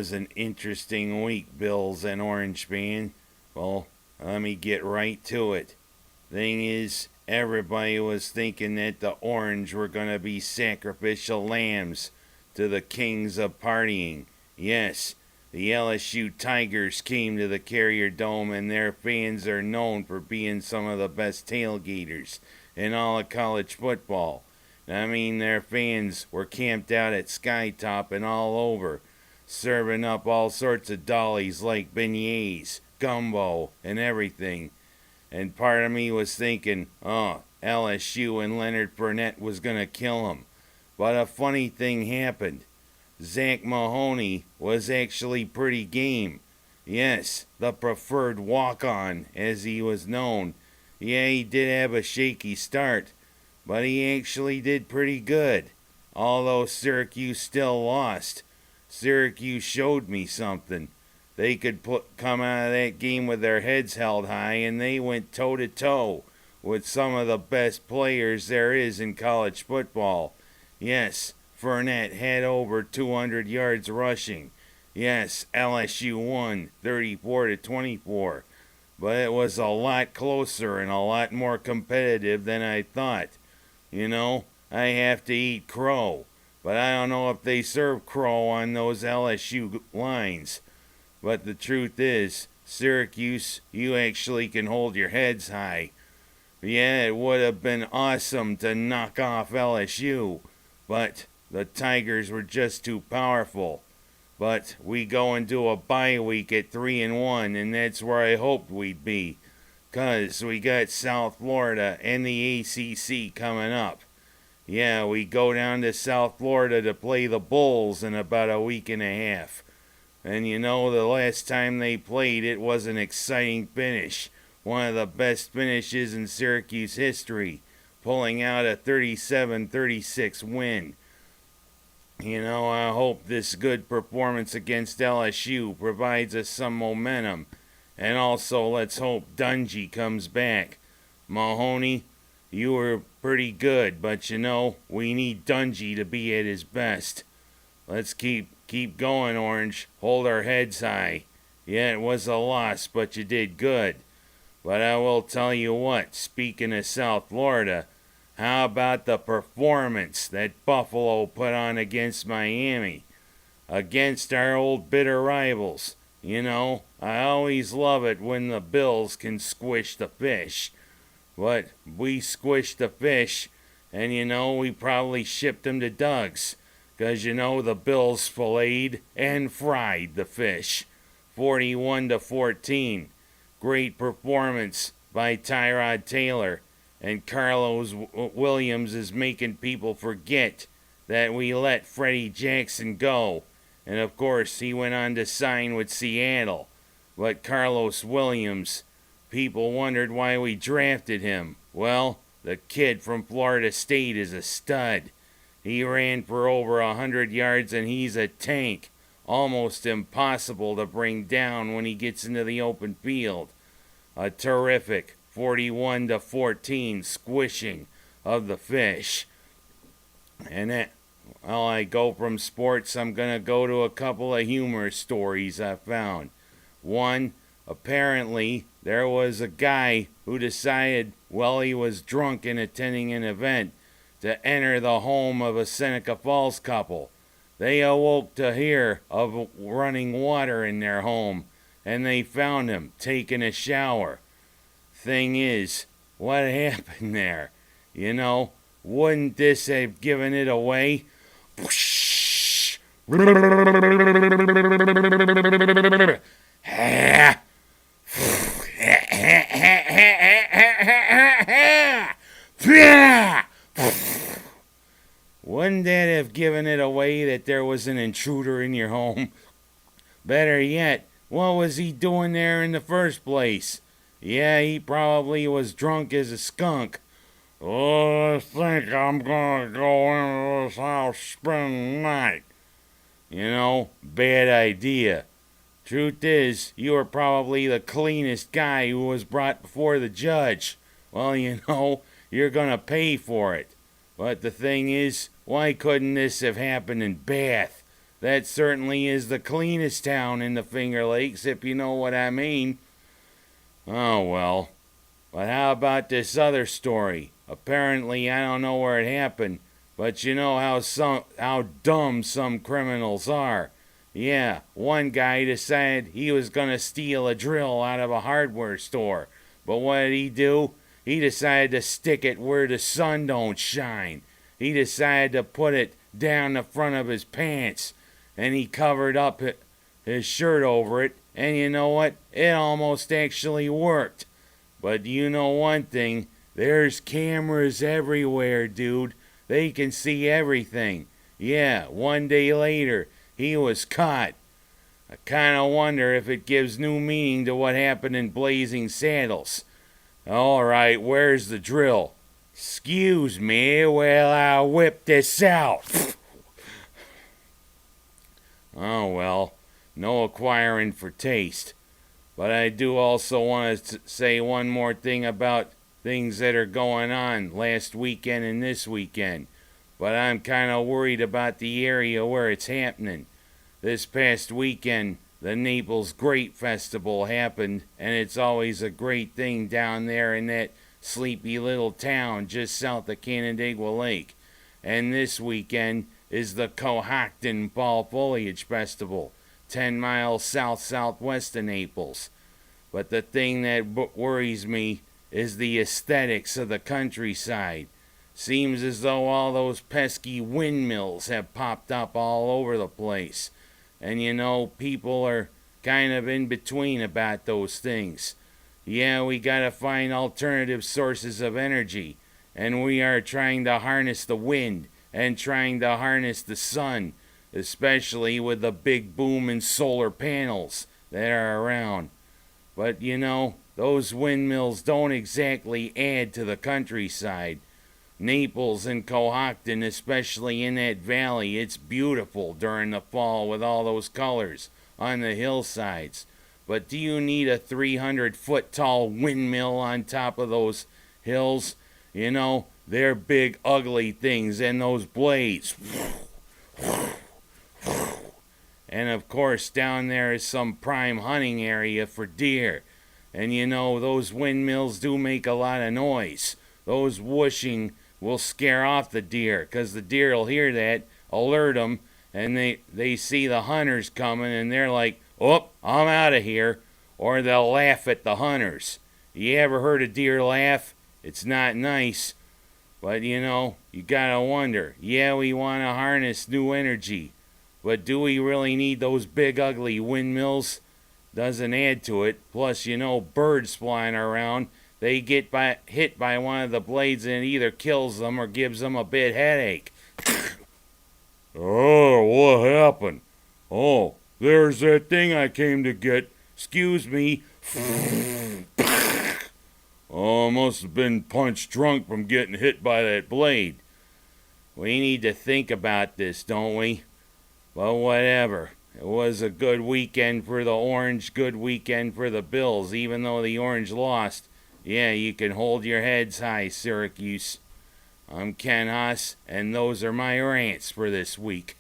was an interesting week, Bills and Orange Man. Well, let me get right to it. Thing is, everybody was thinking that the Orange were gonna be sacrificial lambs to the kings of partying. Yes, the LSU Tigers came to the Carrier Dome, and their fans are known for being some of the best tailgaters in all of college football. I mean, their fans were camped out at Skytop and all over, serving up all sorts of dollies like beignets, gumbo, and everything. And part of me was thinking, oh, LSU and Leonard Fournette was going to kill him. But a funny thing happened. Zach Mahoney was actually pretty game. Yes, the preferred walk-on, as he was known. Yeah, he did have a shaky start, but he actually did pretty good. Although Syracuse still lost. Syracuse showed me something. They could come out of that game with their heads held high, and they went toe-to-toe with some of the best players there is in college football. Yes, Fournette had over 200 yards rushing. Yes, LSU won 34-24. But it was a lot closer and a lot more competitive than I thought. You know, I have to eat crow, but I don't know if they serve crow on those LSU lines. But the truth is, Syracuse, you actually can hold your heads high. Yeah, it would have been awesome to knock off LSU, but the Tigers were just too powerful. But we go into a bye week at 3-1, and that's where I hoped we'd be. 'Cause we got South Florida and the ACC coming up. Yeah, we go down to South Florida to play the Bulls in about a week and a half. And you know, the last time they played, it was an exciting finish. One of the best finishes in Syracuse history, pulling out a 37-36 win. You know, I hope this good performance against LSU provides us some momentum. And also, let's hope Dungy comes back. Mahoney, you were pretty good, but you know, we need Dungy to be at his best. Let's keep going, Orange. Hold our heads high. Yeah, it was a loss, but you did good. But I will tell you what, speaking of South Florida, how about the performance that Buffalo put on against Miami? Against our old bitter rivals. You know, I always love it when the Bills can squish the fish. But we squished the fish, and you know, we probably shipped them to Doug's. 'Cause you know, the Bills filleted and fried the fish. 41-14. Great performance by Tyrod Taylor. And Carlos Williams is making people forget that we let Freddie Jackson go. And of course, he went on to sign with Seattle. But Carlos Williams, people wondered why we drafted him. Well, the kid from Florida State is a stud. He ran for over 100 yards, and he's a tank. Almost impossible to bring down when he gets into the open field. A terrific 41-14 squishing of the fish. And that, well, I go from sports, I'm going to go to a couple of humorous stories I found. One, apparently there was a guy who decided, while he was drunk and attending an event, to enter the home of a Seneca Falls couple. They awoke to hear of running water in their home, and they found him taking a shower. Thing is, what happened there? You know, wouldn't this have given it away? Wouldn't that have given it away that there was an intruder in your home? Better yet, what was he doing there in the first place? Yeah, he probably was drunk as a skunk. Oh, I think I'm gonna go into this house, spend the night. You know, bad idea. Truth is, you were probably the cleanest guy who was brought before the judge. Well, you know, you're gonna pay for it. But the thing is, why couldn't this have happened in Bath? that certainly is the cleanest town in the Finger Lakes, if you know what I mean. Oh well. But how about this other story? Apparently, I don't know where it happened, but you know how dumb some criminals are. Yeah, one guy decided he was gonna steal a drill out of a hardware store. But what did he do? He decided to stick it where the sun don't shine. He decided to put it down the front of his pants, and he covered up his shirt over it, and you know what? It almost actually worked. But you know one thing, there's cameras everywhere, dude. They can see everything. Yeah, one day later, he was caught. I kinda wonder if it gives new meaning to what happened in Blazing Saddles. Alright, where's the drill? Excuse me while I whip this out. Oh well, no acquiring for taste. But I do also want to say one more thing about things that are going on last weekend and this weekend. But I'm kind of worried about the area where it's happening. This past weekend, the Naples Grape Festival happened, and it's always a great thing down there in that sleepy little town just south of Canandaigua Lake. And this weekend is the Cohocton Fall Foliage Festival, 10 miles southwest of Naples. But the thing that worries me is the aesthetics of the countryside. Seems as though all those pesky windmills have popped up all over the place. And you know, people are kind of in between about those things. Yeah, we gotta find alternative sources of energy, and we are trying to harness the wind and trying to harness the sun, especially with the big boom in solar panels that are around. But you know, those windmills don't exactly add to the countryside. Naples and Cohocton, especially in that valley, it's beautiful during the fall with all those colors on the hillsides. But do you need a 300-foot tall windmill on top of those hills? You know, they're big, ugly things, and those blades. And of course, down there is some prime hunting area for deer. And you know, those windmills do make a lot of noise. Those whooshing will scare off the deer, 'cause the deer will hear that, alert them, and they see the hunters coming, and they're like, oh, I'm out of here. Or they'll laugh at the hunters. You ever heard a deer laugh? It's not nice. But you know, you gotta wonder, yeah, we want to harness new energy, but do we really need those big ugly windmills? Doesn't add to it. Plus, you know, birds flying around, they get hit by one of the blades and it either kills them or gives them a bit headache. Oh, what happened? Oh, there's that thing I came to get. Excuse me. Oh, must have been punch drunk from getting hit by that blade. We need to think about this, don't we? Well, whatever. It was a good weekend for the Orange, good weekend for the Bills, even though the Orange lost. Yeah, you can hold your heads high, Syracuse. I'm Ken Haas, and those are my rants for this week.